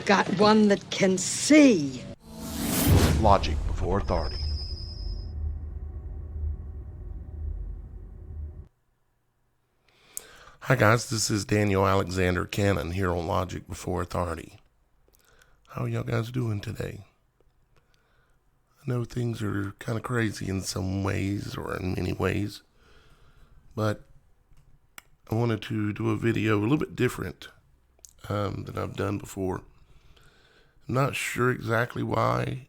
got one that can see. Logic before authority. Hi guys, this is Daniel Alexander Cannon here on Logic Before Authority. How are y'all guys doing today? I know things are kind of crazy in some ways or in many ways, but I wanted to do a video a little bit different than I've done before. I'm not sure exactly why,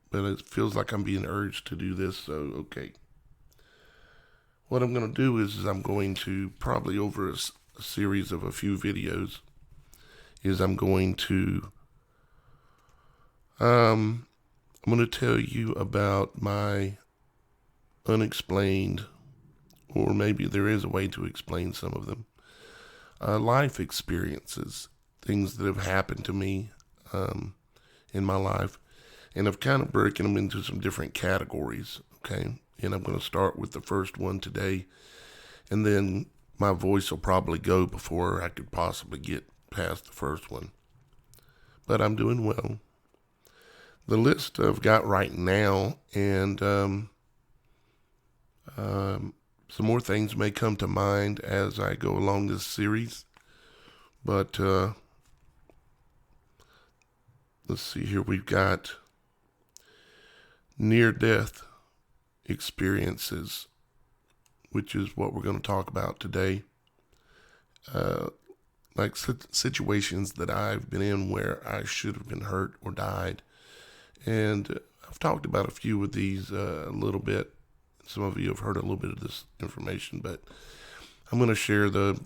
but it feels like I'm being urged to do this, so okay. What I'm going to do is I'm going to, probably over a series of a few videos, is I'm going to tell you about my unexplained, or maybe there is a way to explain some of them, life experiences, things that have happened to me in my life, and I've kind of broken them into some different categories, okay? And I'm going to start with the first one today, and then my voice will probably go before I could possibly get past the first one. But I'm doing well. The list I've got right now, and some more things may come to mind as I go along this series. But let's see here. We've got near-death experiences, which is what we're going to talk about today. Like situations that I've been in where I should have been hurt or died. And I've talked about a few of these a little bit. Some of you have heard a little bit of this information, but I'm going to share the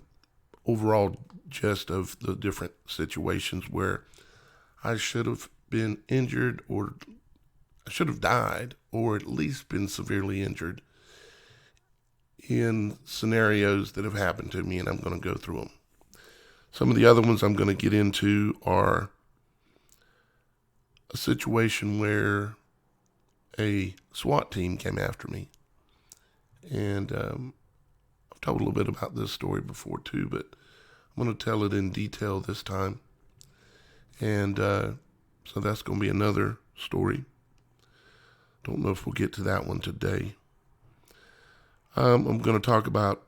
overall gist of the different situations where I should have been injured, or I should have died, or at least been severely injured in scenarios that have happened to me, and I'm going to go through them. Some of the other ones I'm going to get into are a situation where a SWAT team came after me. And I've told a little bit about this story before too, but I'm going to tell it in detail this time. And so that's going to be another story. Don't know if we'll get to that one today. I'm going to talk about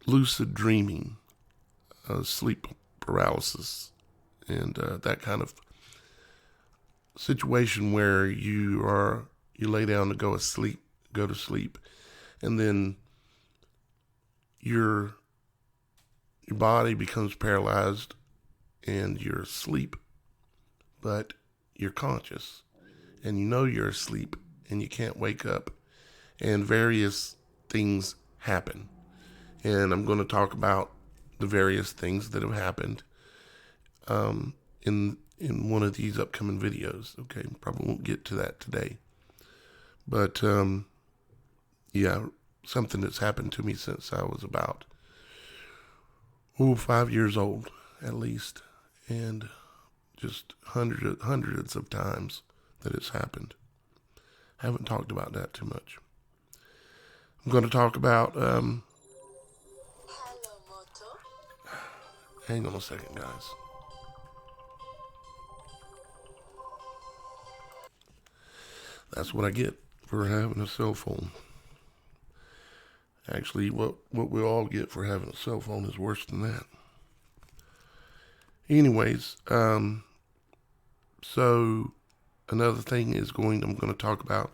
lucid dreaming, sleep paralysis, and that kind of situation where you lay down to go to sleep, and then your body becomes paralyzed and you're asleep, but you're conscious and you know you're asleep and you can't wake up, and various things happen. And I'm going to talk about the various things that have happened in one of these upcoming videos. Okay, probably won't get to that today, but yeah, something that's happened to me since I was about 5 years old at least, and just hundreds of times that it's happened. I haven't talked about that too much. I'm going to talk about hang on a second, guys. That's what I get for having a cell phone. Actually, what we all get for having a cell phone is worse than that. Anyways, so another thing I'm going to talk about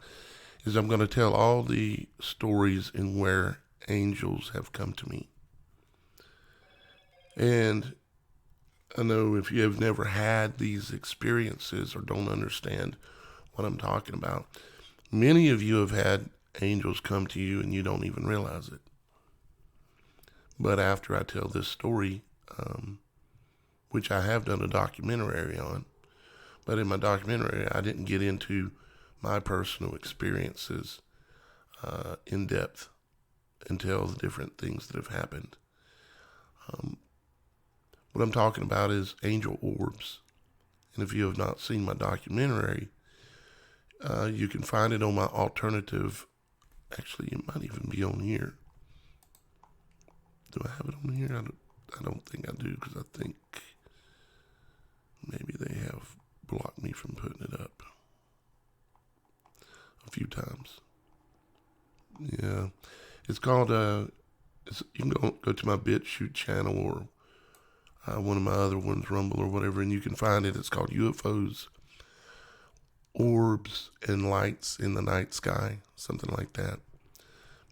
is I'm going to tell all the stories in where angels have come to me. And I know if you have never had these experiences or don't understand what I'm talking about, many of you have had angels come to you and you don't even realize it. But after I tell this story, which I have done a documentary on, but in my documentary I didn't get into my personal experiences in depth and tell the different things that have happened. What I'm talking about is angel orbs. And if you have not seen my documentary, you can find it on my alternative. Actually, it might even be on here. Do I have it on here? I don't think I do, because I think Maybe they have blocked me from putting it up a few times. Yeah. It's called, you can go to my BitChute channel or one of my other ones, Rumble or whatever, and you can find it. It's called UFOs, Orbs, and Lights in the Night Sky, something like that.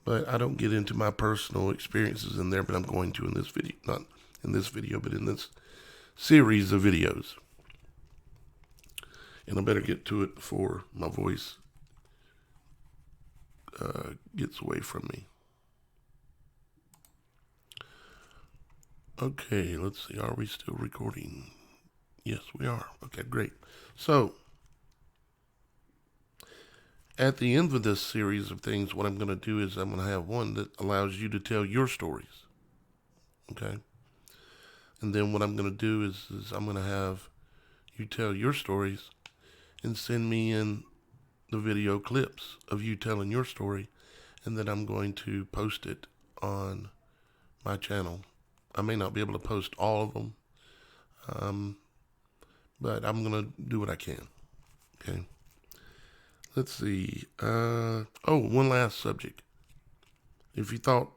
But I don't get into my personal experiences in there, but I'm going to in this video. Not in this video, but in this series of videos. And I better get to it before my voice gets away from me. Okay, let's see. Are we still recording? Yes, we are. Okay, great. So, at the end of this series of things, what I'm going to do is I'm going to have one that allows you to tell your stories. Okay? And then what I'm going to do is I'm going to have you tell your stories and send me in the video clips of you telling your story. And then I'm going to post it on my channel. I may not be able to post all of them, but I'm going to do what I can. Okay. Let's see. One last subject. If you thought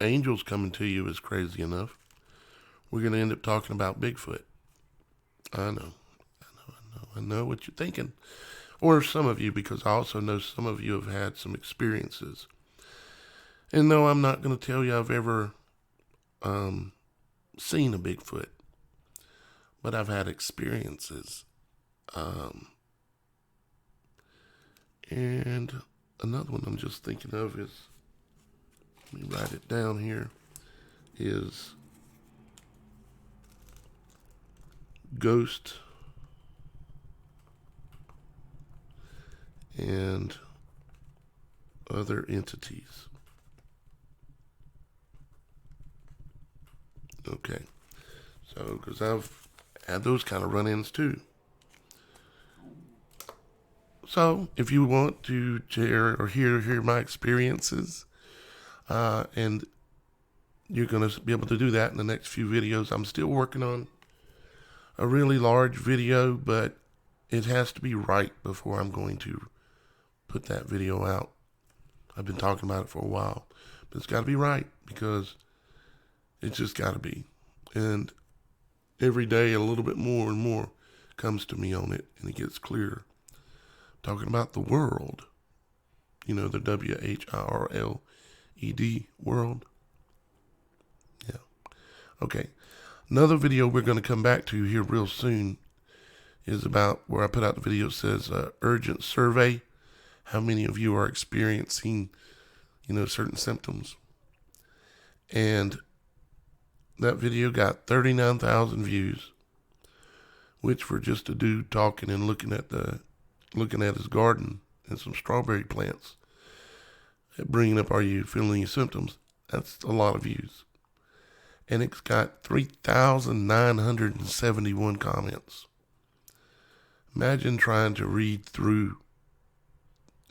angels coming to you is crazy enough, we're going to end up talking about Bigfoot. I know what you're thinking. Or some of you, because I also know some of you have had some experiences. And no, I'm not going to tell you I've ever seen a Bigfoot, but I've had experiences. And another one I'm just thinking of is, let me write it down here, is ghost and other entities. Okay, so because I've had those kind of run-ins too. So if you want to share or hear my experiences, and you're going to be able to do that in the next few videos. I'm still working on a really large video, but it has to be right before I'm going to put that video out. I've been talking about it for a while, but it's got to be right because it's just got to be. And every day a little bit more and more comes to me on it, and it gets clearer. Talking about the world, the WHIRLED world. Yeah. Okay. Another video we're going to come back to here real soon is about where I put out the video that says urgent survey. How many of you are experiencing, certain symptoms? And that video got 39,000 views, which were just a dude talking and looking at his garden and some strawberry plants, bringing up, are you feeling any symptoms? That's a lot of views. And it's got 3,971 comments. Imagine trying to read through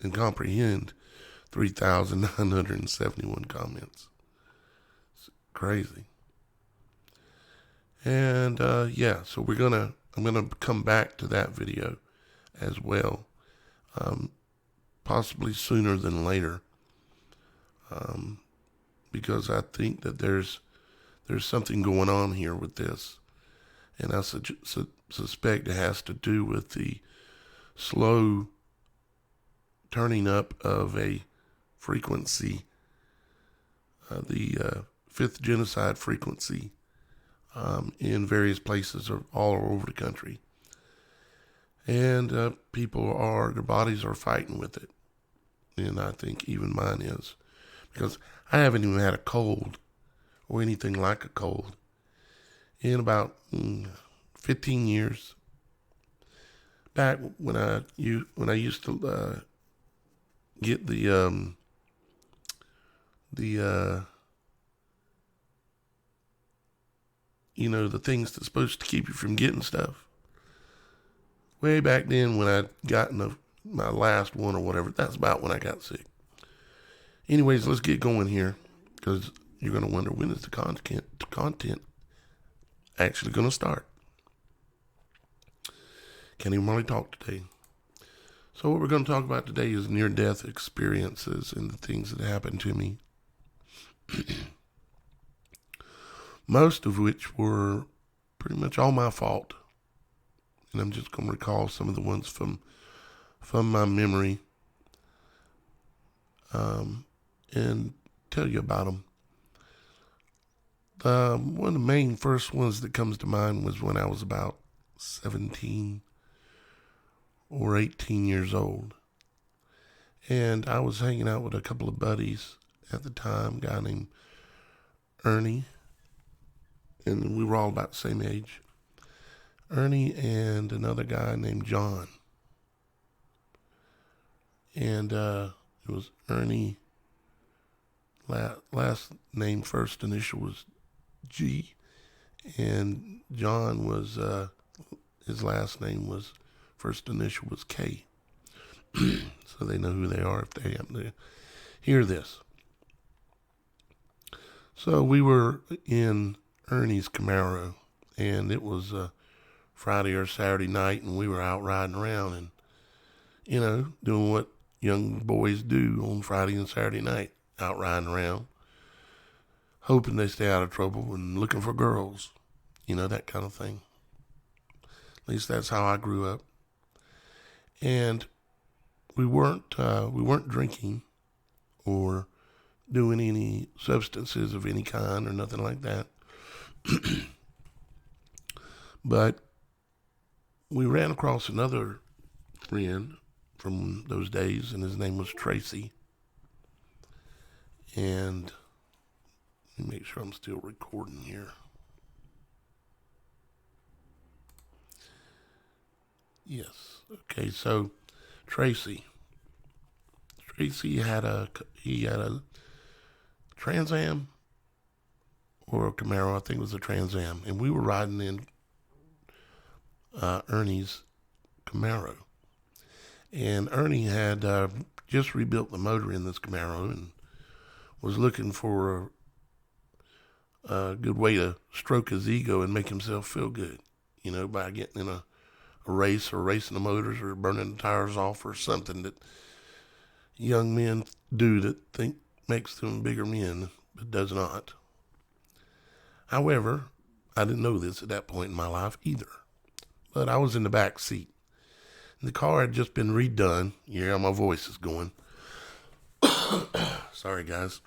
and comprehend 3,971 comments. It's crazy. And so I'm gonna come back to that video as well, possibly sooner than later, because I think that there's something going on here with this, and I suspect it has to do with the slow turning up of a frequency, the fifth genocide frequency, in various places all over the country. And their bodies are fighting with it. And I think even mine is. Because I haven't even had a cold or anything like a cold in about 15 years. Back when I used to get the things that's supposed to keep you from getting stuff. Way back then when I got my last one or whatever, that's about when I got sick. Anyways, let's get going here, because you're going to wonder, when is the content actually going to start? Can't even really talk today. So what we're going to talk about today is near-death experiences and the things that happened to me. Most of which were pretty much all my fault. And I'm just going to recall some of the ones from my memory and tell you about them. One of the main first ones that comes to mind was when I was about 17 or 18 years old. And I was hanging out with a couple of buddies at the time, a guy named Ernie, and we were all about the same age. Ernie and another guy named John. And it was Ernie, last name, first initial was G, and John was, his last name was, first initial was K. So they know who they are if they happen to hear this. So we were in Ernie's Camaro, and it was Friday or Saturday night, and we were out riding around and, doing what young boys do on Friday and Saturday night, out riding around, hoping they stay out of trouble and looking for girls, that kind of thing. At least that's how I grew up. And we weren't drinking or doing any substances of any kind or nothing like that. But we ran across another friend from those days, and his name was Tracy. And let me make sure I'm still recording here. Yes. Okay, so Tracy had a Trans Am or a Camaro. I think it was a Trans Am, and we were riding in Ernie's Camaro, and Ernie had just rebuilt the motor in this Camaro and was looking for a good way to stroke his ego and make himself feel good, by getting in a race or racing the motors or burning the tires off or something that young men do that think makes them bigger men, but does not. However, I didn't know this at that point in my life either, but I was in the back seat. The car had just been redone. Yeah, my voice is going. Sorry, guys.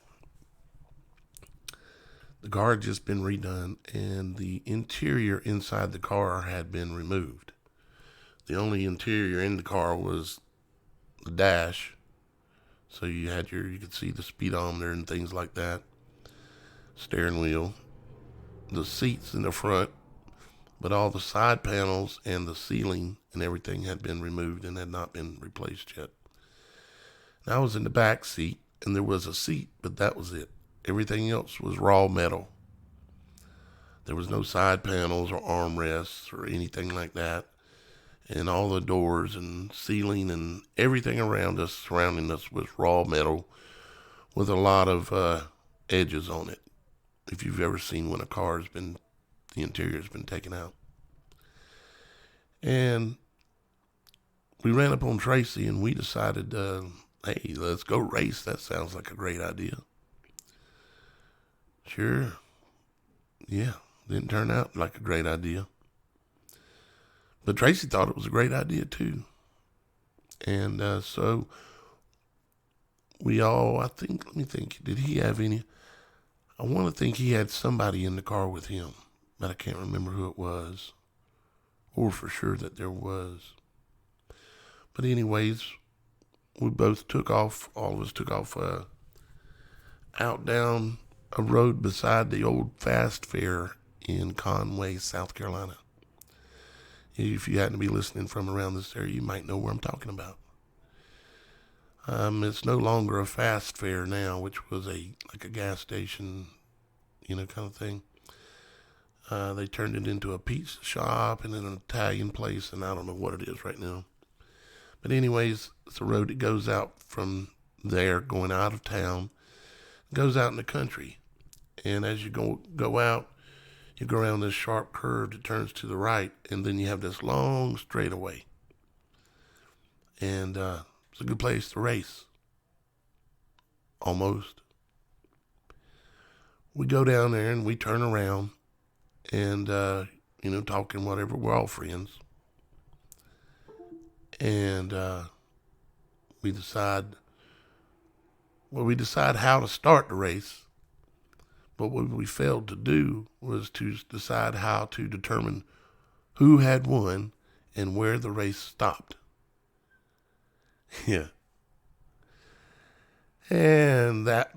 The car had just been redone, and the interior inside the car had been removed. The only interior in the car was the dash. So you could see the speedometer and things like that. Steering wheel. The seats in the front. But all the side panels and the ceiling and everything had been removed and had not been replaced yet. And I was in the back seat, and there was a seat, but that was it. Everything else was raw metal. There was no side panels or armrests or anything like that. And all the doors and ceiling and everything surrounding us was raw metal with a lot of edges on it. If you've ever seen when the interior's been taken out. And we ran up on Tracy and we decided, hey, let's go race. That sounds like a great idea. Sure. Yeah, didn't turn out like a great idea. But Tracy thought it was a great idea too. And so we all, let me think, did he have any? I want to think he had somebody in the car with him, but I can't remember who it was, or for sure that there was. But anyways, we both took off, all of us took off out down a road beside the old fast fair in Conway, South Carolina. If you happen to be listening from around this area, you might know where I'm talking about. It's no longer a fast fair now, which was like a gas station, kind of thing. They turned it into a pizza shop and then an Italian place, and I don't know what it is right now. But anyways, it's a road that goes out from there, going out of town, goes out in the country. And as you go out, You go around this sharp curve that turns to the right, and then you have this long straightaway. And it's a good place to race. Almost. We go down there and we turn around and, talking whatever. We're all friends. And we decide how to start the race. But what we failed to do was to decide how to determine who had won and where the race stopped. Yeah. And that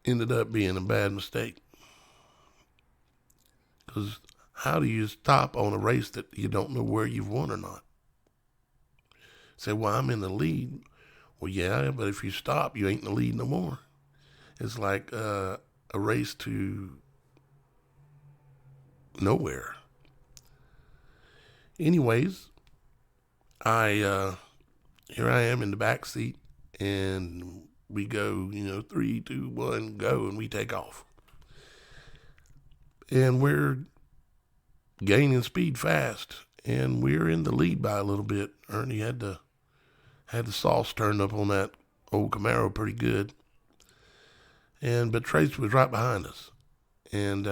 ended up being a bad mistake. Because how do you stop on a race that you don't know where you've won or not? Say, well, I'm in the lead. Well, yeah, but if you stop, you ain't in the lead no more. It's like a race to nowhere. Anyways, here I am in the back seat, and we go, 3, 2, 1, go, and we take off. And we're gaining speed fast, and we're in the lead by a little bit. Ernie had the sauce turned up on that old Camaro pretty good. But Trace was right behind us. And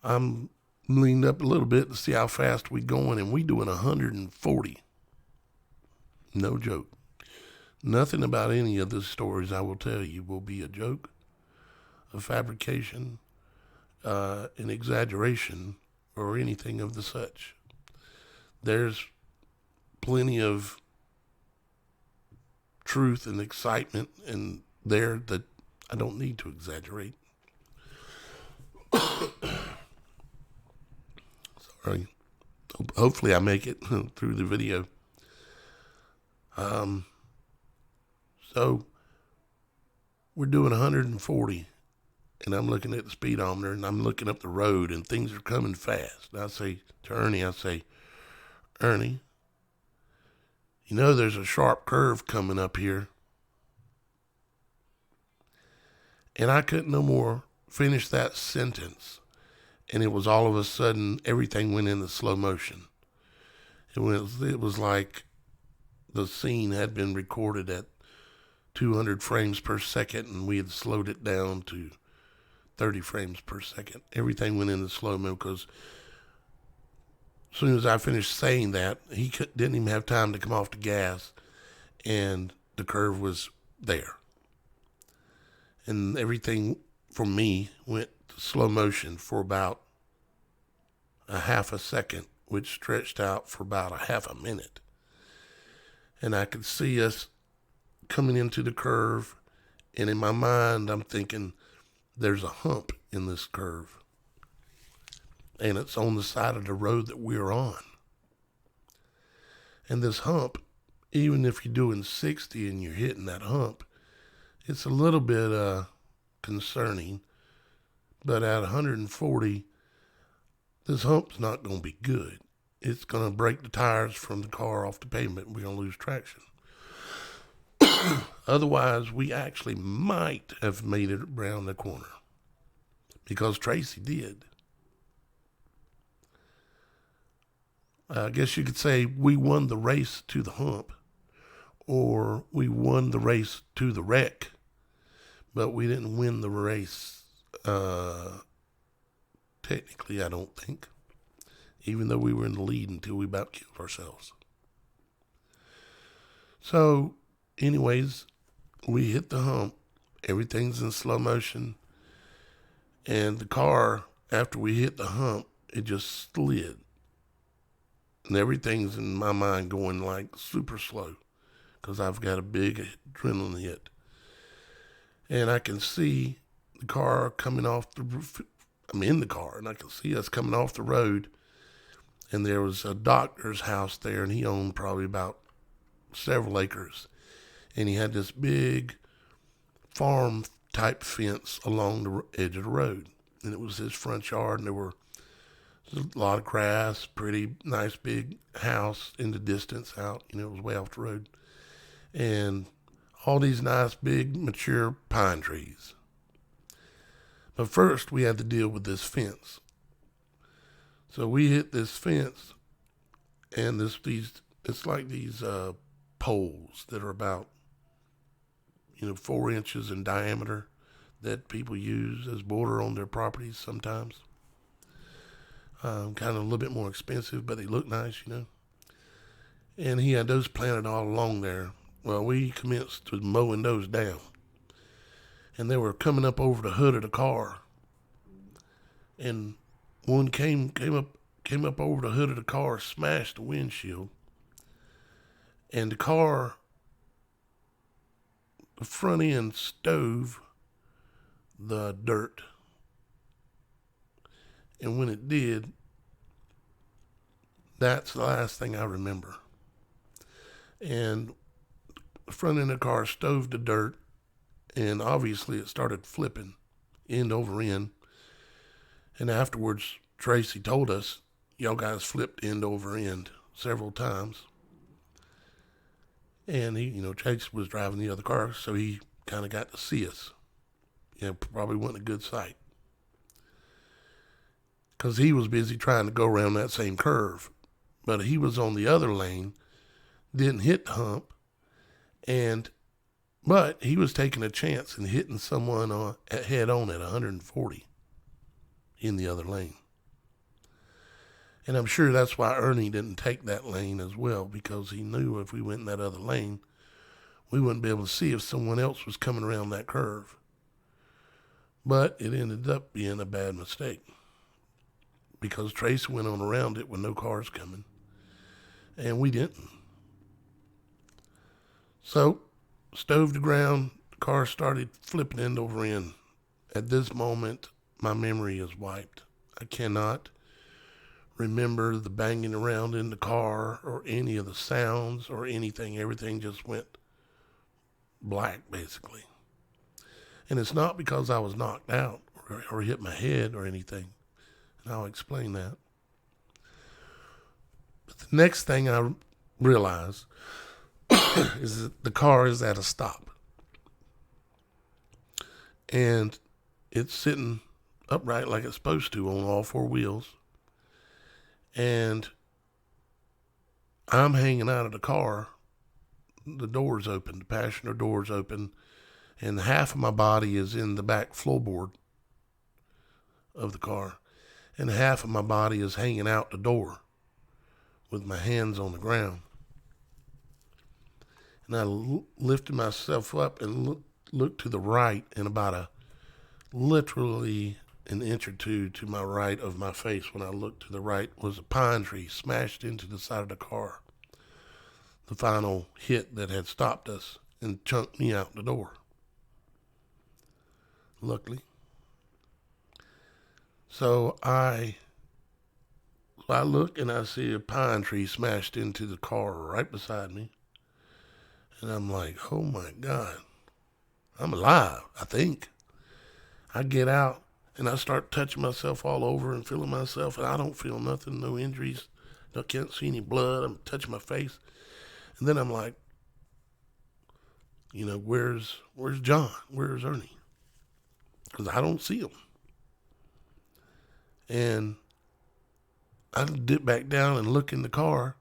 I'm leaned up a little bit to see how fast we going, and we doing 140. No joke. Nothing about any of the stories I will tell you will be a joke, a fabrication, an exaggeration, or anything of the such. There's plenty of truth and excitement in there that I don't need to exaggerate. Sorry. Hopefully I make it through the video. So we're doing 140, and I'm looking at the speedometer, and I'm looking up the road, and things are coming fast. And I say to Ernie, Ernie, there's a sharp curve coming up here. And I couldn't no more finish that sentence. And it was all of a sudden, everything went into slow motion. It was like the scene had been recorded at 200 frames per second, and we had slowed it down to 30 frames per second. Everything went into slow-mo because as soon as I finished saying that, he didn't even have time to come off the gas, and the curve was there. And everything for me went to slow motion for about a half a second, which stretched out for about a half a minute. And I could see us coming into the curve, and in my mind, I'm thinking, there's a hump in this curve. And it's on the side of the road that we're on. And this hump, even if you're doing 60 and you're hitting that hump, it's a little bit concerning. But at 140, this hump's not going to be good. It's going to break the tires from the car off the pavement, and we're going to lose traction. Otherwise, we actually might have made it around the corner, because Tracy did. I guess you could say we won the race to the hump, or we won the race to the wreck, but we didn't win the race, technically, I don't think, even though we were in the lead until we about killed ourselves. So, anyways, we hit the hump. Everything's in slow motion. And the car, after we hit the hump, it just slid. And everything's in my mind going like super slow, because I've got a big adrenaline hit. And I can see the car coming off the roof. I'm in the car, and I can see us coming off the road. And there was a doctor's house there, and he owned probably about several acres. And he had this big farm type fence along the edge of the road. And it was his front yard, and there were a lot of grass, pretty nice big house in the distance out. It was way off the road. And all these nice big mature pine trees. But first, we had to deal with this fence. So we hit this fence, and it's like these poles that are about 4 inches in diameter that people use as border on their properties sometimes. Kind of a little bit more expensive, but they look nice, And he had those planted all along there. Well, we commenced with mowing those down. And they were coming up over the hood of the car. And one came up over the hood of the car, smashed the windshield. And the front end stove the dirt. And when it did, that's the last thing I remember. And the front end of the car stove the dirt, and obviously it started flipping end over end. And afterwards, Tracy told us, y'all guys flipped end over end several times. And Tracy was driving the other car, so he kind of got to see us. Probably wasn't a good sight. Because he was busy trying to go around that same curve. But he was on the other lane, didn't hit the hump, but he was taking a chance and hitting someone head on at 140 in the other lane. And I'm sure that's why Ernie didn't take that lane as well, because he knew if we went in that other lane, we wouldn't be able to see if someone else was coming around that curve. But it ended up being a bad mistake, because Tracy went on around it with no cars coming, and we didn't. So, stove the ground, the car started flipping end over end. At this moment, my memory is wiped. I cannot remember the banging around in the car or any of the sounds or anything. Everything just went black, basically. And it's not because I was knocked out or hit my head or anything. And I'll explain that. But the next thing I realize is that the car is at a stop. And it's sitting upright like it's supposed to on all four wheels. And I'm hanging out of the car. The door's open, the passenger door's open, and half of my body is in the back floorboard of the car, and half of my body is hanging out the door with my hands on the ground. And I lifted myself up and looked to the right, and about literally an inch or two to my right of my face, when I looked to the right, was a pine tree smashed into the side of the car. The final hit that had stopped us and chunked me out the door. Luckily. So I look and I see a pine tree smashed into the car right beside me. And I'm like, oh my God, I'm alive, I think. I get out and I start touching myself all over and feeling myself, and I don't feel nothing, no injuries. I can't see any blood. I'm touching my face. And then I'm like, where's John? Where's Ernie? Because I don't see him. And I dip back down and look in the car,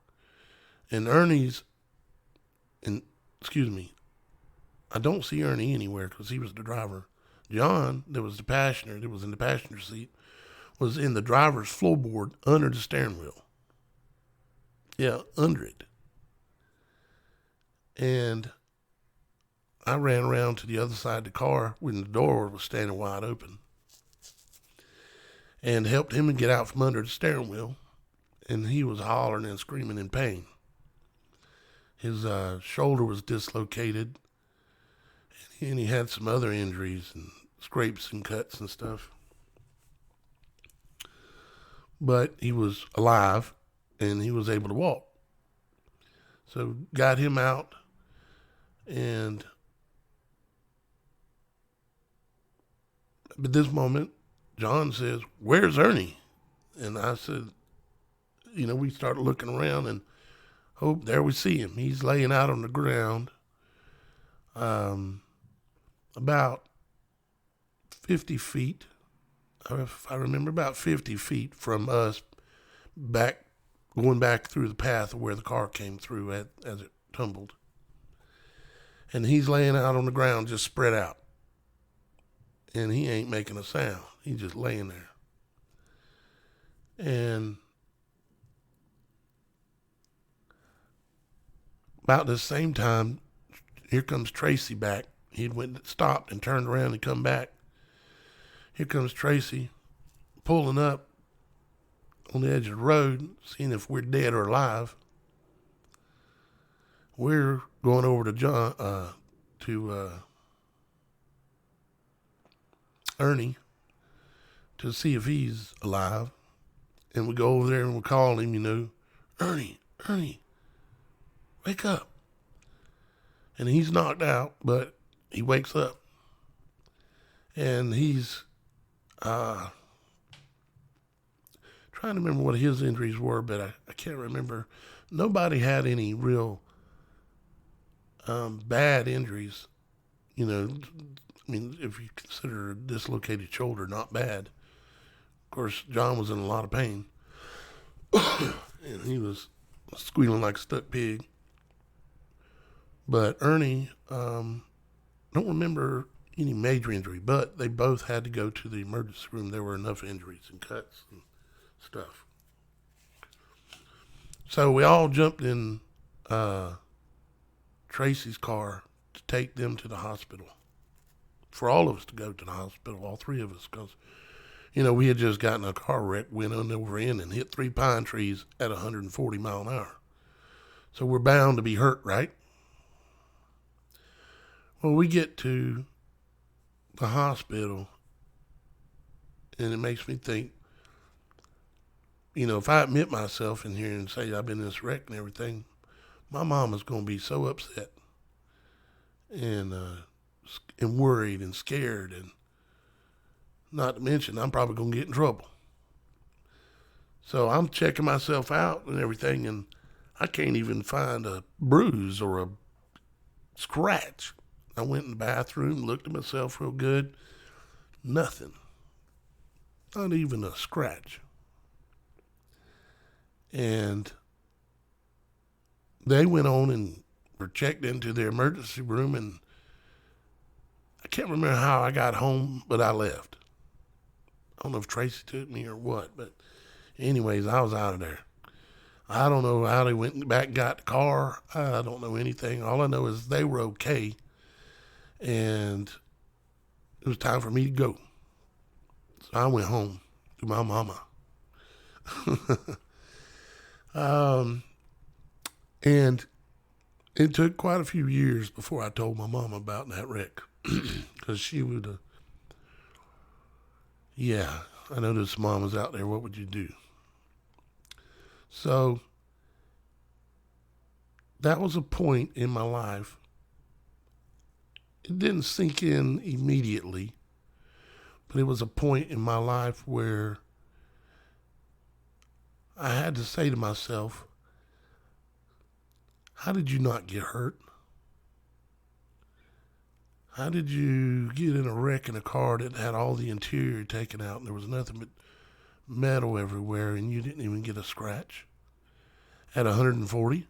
and I don't see Ernie anywhere because he was the driver. John, that was the passenger, that was in the passenger seat, was in the driver's floorboard under the steering wheel. Yeah, under it. And I ran around to the other side of the car when the door was standing wide open and helped him get out from under the steering wheel. And he was hollering and screaming in pain. His shoulder was dislocated, and he had some other injuries and scrapes and cuts and stuff. But he was alive, and he was able to walk. So got him out, and at this moment, John says, "Where's Ernie?" And I said, we started looking around, and there we see him. He's laying out on the ground, about 50 feet if I remember, about 50 feet from us, going back through the path where the car came through as it tumbled. And he's laying out on the ground, just spread out. And he ain't making a sound. He's just laying there. And about the same time, here comes Tracy back. He stopped and turned around and come back. Here comes Tracy pulling up on the edge of the road, seeing if we're dead or alive. We're going over to Ernie to see if he's alive. And we go over there and we call him, Ernie, wake up. And he's knocked out, but he wakes up. And he's trying to remember what his injuries were, but I can't remember. Nobody had any real bad injuries. If you consider a dislocated shoulder not bad. Of course, John was in a lot of pain. And he was squealing like a stuck pig. But Ernie, don't remember any major injury, but they both had to go to the emergency room. There were enough injuries and cuts and stuff. So we all jumped in Tracy's car to take them to the hospital. For all of us to go to the hospital, all three of us, because, we had just gotten a car wreck, went over in and hit 3 pine trees at 140 mile an hour. So we're bound to be hurt, right? Well, we get to the hospital, and it makes me think, if I admit myself in here and say I've been in this wreck and everything, my mama's going to be so upset and worried and scared, and not to mention I'm probably going to get in trouble. So I'm checking myself out and everything, and I can't even find a bruise or a scratch. I went in the bathroom, looked at myself real good. Nothing. Not even a scratch. And they went on and were checked into their emergency room, and I can't remember how I got home, but I left. I don't know if Tracy took me or what, but anyways, I was out of there. I don't know how they went back and got the car. I don't know anything. All I know is they were okay. And it was time for me to go. So I went home to my mama. And it took quite a few years before I told my mama about that wreck. Because she would, I know there's mamas out there. What would you do? So that was a point in my life. It didn't sink in immediately, but it was a point in my life where I had to say to myself, how did you not get hurt? How did you get in a wreck in a car that had all the interior taken out and there was nothing but metal everywhere and you didn't even get a scratch at 140?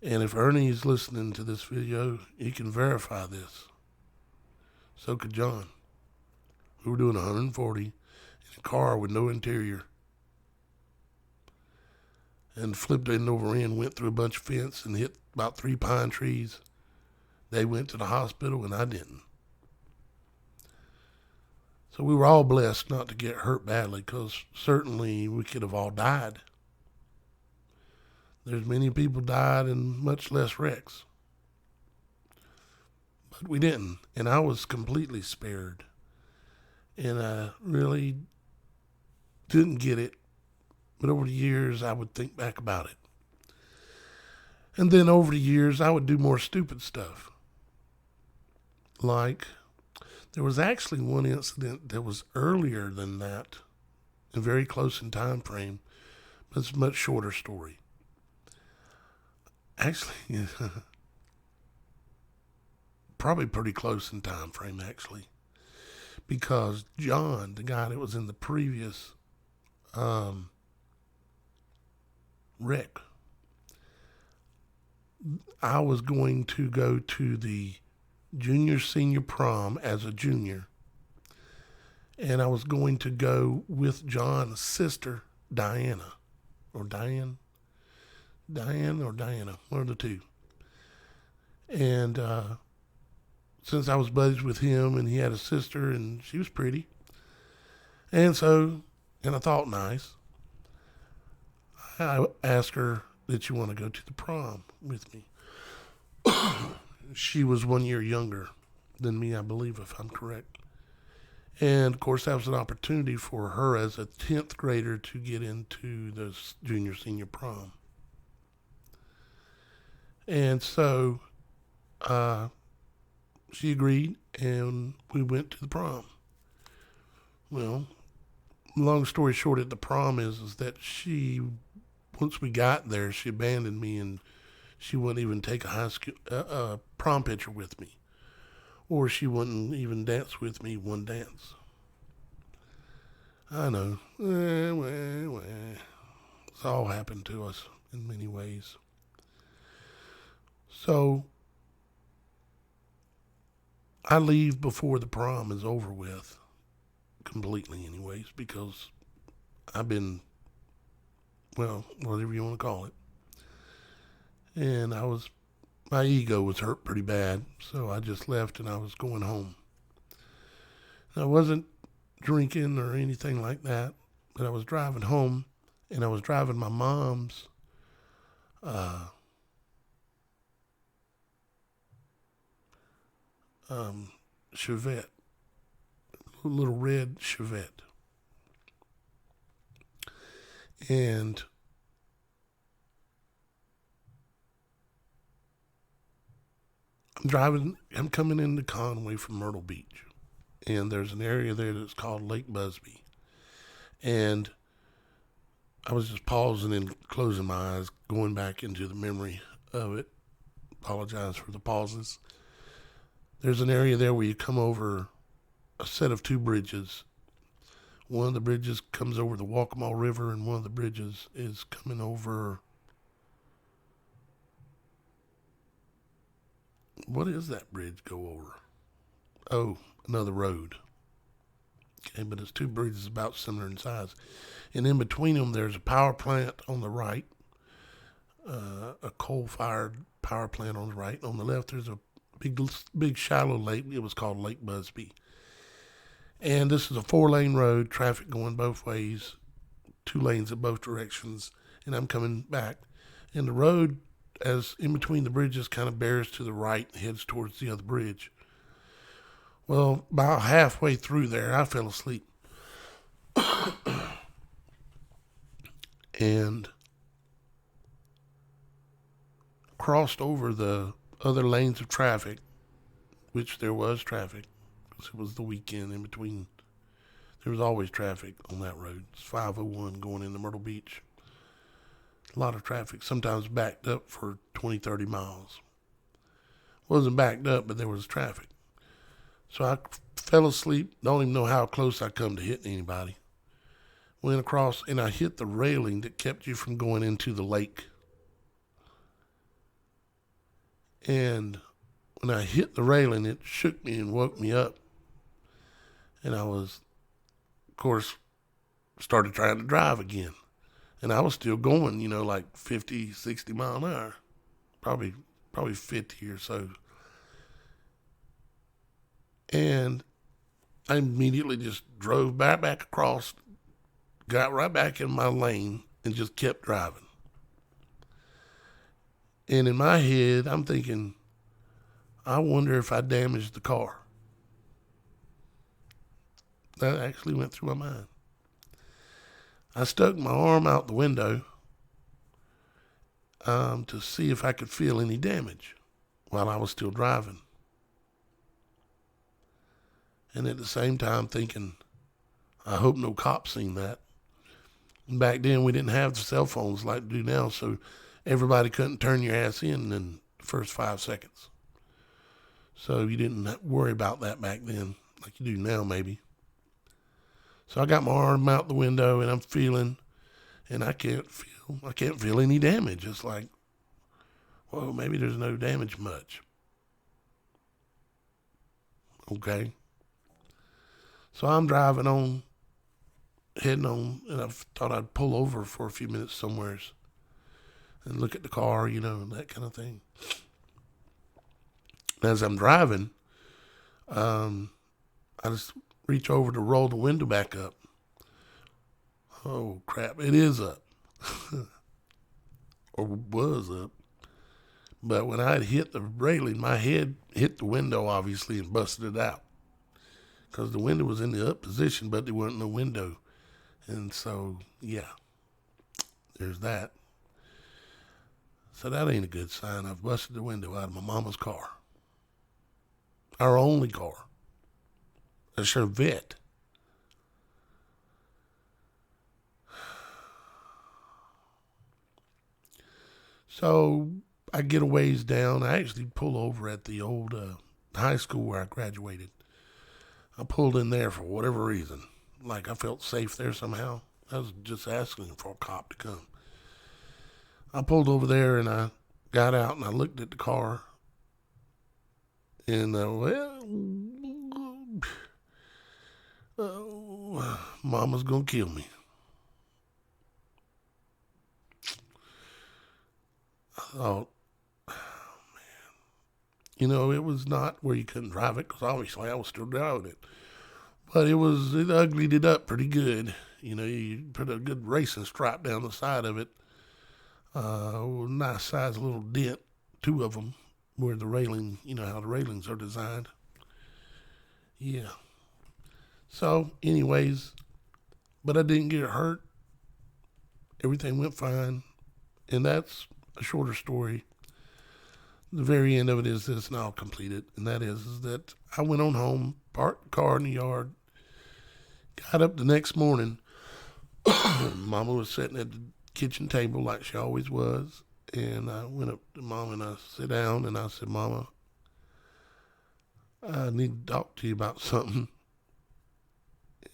And if Ernie's listening to this video, he can verify this. So could John. We were doing 140 in a car with no interior. And flipped end over end, went through a bunch of fence and hit about 3 pine trees. They went to the hospital and I didn't. So we were all blessed not to get hurt badly, because certainly we could have all died. There's many people died in much less wrecks. But we didn't. And I was completely spared. And I really didn't get it. But over the years, I would think back about it. And then over the years, I would do more stupid stuff. Like, there was actually one incident that was earlier than that, and very close in time frame, but it's a much shorter story. Actually, probably pretty close in time frame, actually. because John, the guy that was in the previous wreck, I was going to go to the junior senior prom as a junior, and I was going to go with John's sister, Diana, or Diane, or Diana, one of the two. And since I was buddies with him, and he had a sister, and she was pretty, and I thought nice, I asked her, did you want to go to the prom with me? She was 1 year younger than me, I believe, if I'm correct. And, of course, that was an opportunity for her as a 10th grader to get into the junior senior prom. And so she agreed, and we went to the prom. Well, long story short, at the prom is that once we got there, she abandoned me, and she wouldn't even take a high school prom picture with me, or she wouldn't even dance with me one dance. I know. It's all happened to us in many ways. So I leave before the prom is over with, completely anyways, because I've been, well, whatever you want to call it. And my ego was hurt pretty bad, so I just left and I was going home. I wasn't drinking or anything like that, but I was driving home, and I was driving my mom's Chevette, little red Chevette. And I'm coming into Conway from Myrtle Beach, and there's an area there that's called Lake Busby. And I was just pausing and closing my eyes, going back into the memory of it. Apologize for the pauses. There's an area there where you come over a set of two bridges. One of the bridges comes over the Waccamaw River, and one of the bridges is coming over, what is that bridge go over? Oh, another road. Okay, but it's two bridges about similar in size. And in between them, there's a power plant on the right, a coal-fired power plant on the right. On the left, there's a big shallow lake. It was called Lake Busby. And this is a 4-lane road, traffic going both ways, 2 lanes in both directions, and I'm coming back. And the road, as in between the bridges, kind of bears to the right, heads towards the other bridge. Well, about halfway through there, I fell asleep. And crossed over the other lanes of traffic, which there was traffic, because it was the weekend in between. There was always traffic on that road. It's 501 going into Myrtle Beach. A lot of traffic, sometimes backed up for 20, 30 miles. Wasn't backed up, but there was traffic. So I fell asleep. Don't even know how close I come to hitting anybody. Went across, and I hit the railing that kept you from going into the lake. And when I hit the railing, it shook me and woke me up. And I was, of course, started trying to drive again. And I was still going, like 50, 60 mile an hour. Probably 50 or so. And I immediately just drove back across, got right back in my lane, and just kept driving. And in my head, I'm thinking, I wonder if I damaged the car. That actually went through my mind. I stuck my arm out the window to see if I could feel any damage while I was still driving. And at the same time thinking, I hope no cops seen that. And back then we didn't have the cell phones like we do now, so everybody couldn't turn your ass in the first 5 seconds. So you didn't worry about that back then. like you do now maybe. So I got my arm out the window and I'm feeling, and I can't feel any damage. It's like, well, maybe there's no damage much. Okay. So I'm driving on, heading on, and I thought I'd pull over for a few minutes somewheres and look at the car, and that kind of thing. As I'm driving, I just reach over to roll the window back up. Oh, crap. It is up. Or was up. But when I had hit the railing, my head hit the window, obviously, and busted it out. Because the window was in the up position, but there wasn't no window. And so, yeah, there's that. So that ain't a good sign. I've busted the window out of my mama's car. Our only car. A Chevette. So I get a ways down. I actually pull over at the old high school where I graduated. I pulled in there for whatever reason. Like I felt safe there somehow. I was just asking for a cop to come. I pulled over there and I got out and I looked at the car. And, Mama's going to kill me. I thought, it was not where you couldn't drive it, because obviously I was still driving it. But it uglied it up pretty good. You put a good racing stripe down the side of it. Nice size little dent, 2 of them, where the railing, how the railings are designed. Yeah. So, anyways, but I didn't get hurt. Everything went fine. And that's a shorter story. The very end of it is this, and I'll complete it. And that is that I went on home, parked the car in the yard, got up the next morning. Mama was sitting at the kitchen table like she always was. And I went up to Mama and I sat down and I said, Mama, I need to talk to you about something.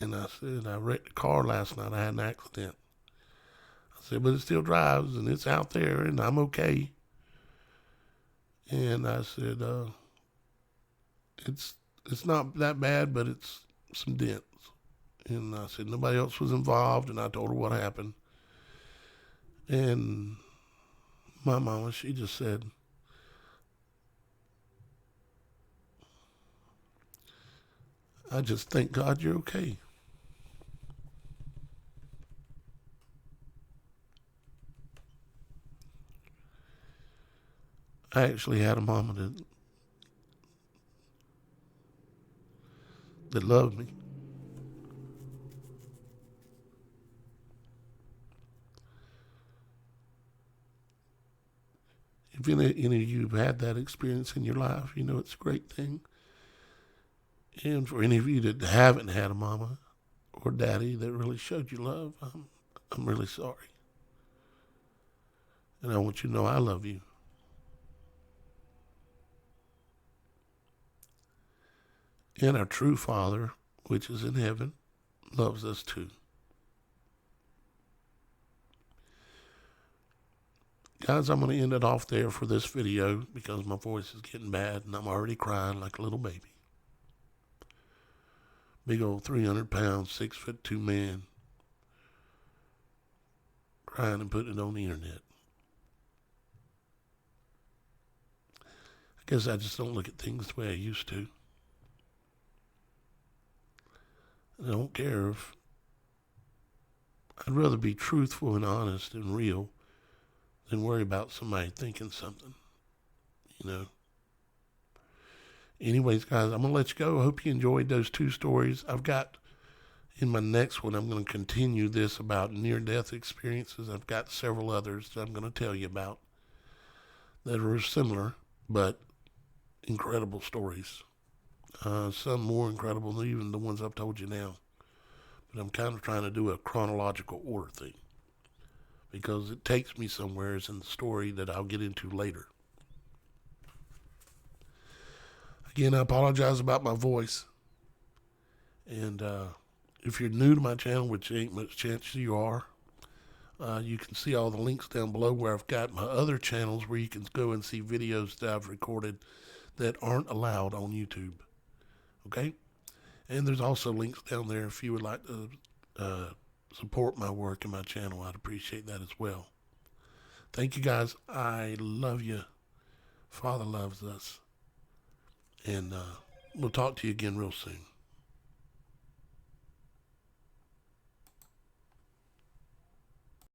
And I said, I wrecked the car last night. I had an accident. I said, but it still drives and it's out there and I'm okay. And I said, it's not that bad, but it's some dents. And I said, nobody else was involved. And I told her what happened. And my mama, she just said, I just thank God you're okay. I actually had a mama that loved me. If any of you have had that experience in your life, it's a great thing. And for any of you that haven't had a mama or daddy that really showed you love, I'm really sorry. And I want you to know I love you. And our true Father, which is in heaven, loves us too. Guys, I'm going to end it off there for this video because my voice is getting bad and I'm already crying like a little baby. Big old 300 pound, 6'2" man crying and putting it on the internet. I guess I just don't look at things the way I used to. I don't care if I'd rather be truthful and honest and real than worry about somebody thinking something, Anyways, guys, I'm going to let you go. I hope you enjoyed those 2 stories. I've got, in my next one, I'm going to continue this about near-death experiences. I've got several others that I'm going to tell you about that are similar, but incredible stories. Some more incredible than even the ones I've told you now. But I'm kind of trying to do a chronological order thing because it takes me somewhere in the story that I'll get into later. Again, I apologize about my voice. And if you're new to my channel, which ain't much chance you are, you can see all the links down below where I've got my other channels where you can go and see videos that I've recorded that aren't allowed on YouTube. Okay? And there's also links down there if you would like to support my work and my channel. I'd appreciate that as well. Thank you guys. I love you. Father loves us. And we'll talk to you again real soon.